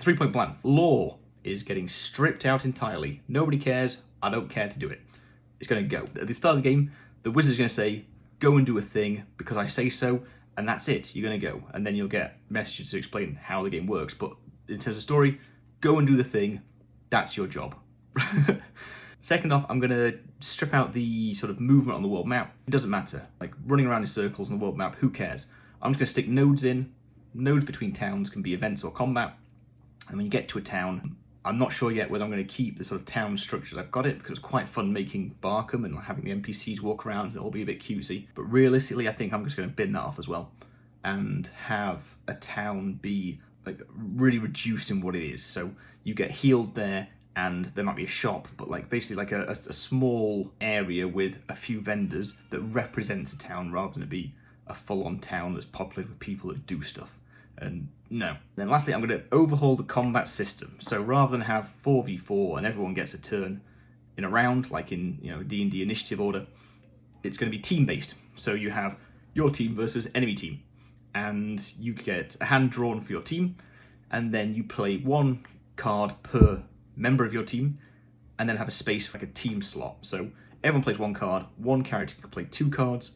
3-point plan. Law is getting stripped out entirely. Nobody cares. I don't care to do it. It's going to go. At the start of the game, the wizard's going to say, go and do a thing because I say so, and that's it. You're going to go. And then you'll get messages to explain how the game works. But in terms of story, go and do the thing. That's your job. Second off, I'm going to strip out the sort of movement on the world map. It doesn't matter. Like running around in circles on the world map, who cares? I'm just going to stick nodes in. Nodes between towns can be events or combat. And when you get to a town, I'm not sure yet whether I'm going to keep the sort of town structure I've got it, because it's quite fun making Barkham and having the NPCs walk around and all be a bit cutesy. But realistically, I think I'm just going to bin that off as well and have a town be like really reduced in what it is. So you get healed there, and there might be a shop, but like basically like a small area with a few vendors that represents a town rather than it be a full-on town that's populated with people that do stuff. And no. Then lastly, I'm going to overhaul the combat system. So rather than have 4v4 and everyone gets a turn in a round, like in D&D initiative order, it's going to be team-based. So you have your team versus enemy team, and you get a hand drawn for your team, and then you play one card per member of your team, and then have a space for like a team slot. So everyone plays one card, one character can play 2 cards,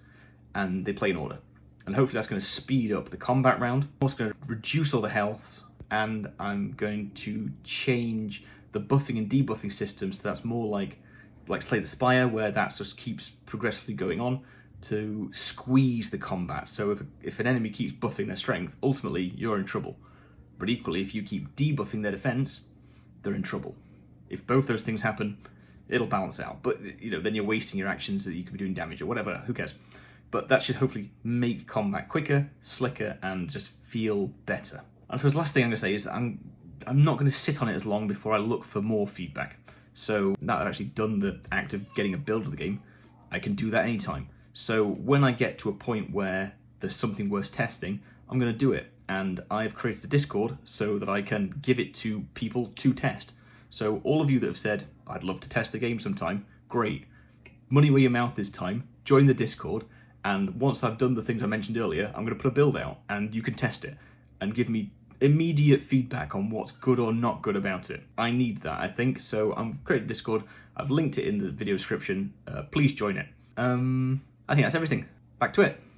and they play in order. And hopefully that's going to speed up the combat round. I'm also going to reduce all the health, and I'm going to change the buffing and debuffing system so that's more like Slay the Spire, where that just keeps progressively going on to squeeze the combat. So if an enemy keeps buffing their strength, ultimately you're in trouble. But equally, if you keep debuffing their defense, they're in trouble. If both those things happen, it'll balance out. But then you're wasting your actions that you could be doing damage or whatever, who cares? But that should hopefully make combat quicker, slicker, and just feel better. And so the last thing I'm going to say is I'm not going to sit on it as long before I look for more feedback. So now that I've actually done the act of getting a build of the game, I can do that anytime. So when I get to a point where there's something worth testing, I'm going to do it. And I've created a Discord so that I can give it to people to test. So all of you that have said, I'd love to test the game sometime, great. Money where your mouth is time, join the Discord, and once I've done the things I mentioned earlier, I'm going to put a build out, and you can test it, and give me immediate feedback on what's good or not good about it. I need that, I think, so I'm creating a Discord, I've linked it in the video description, please join it. I think that's everything. Back to it.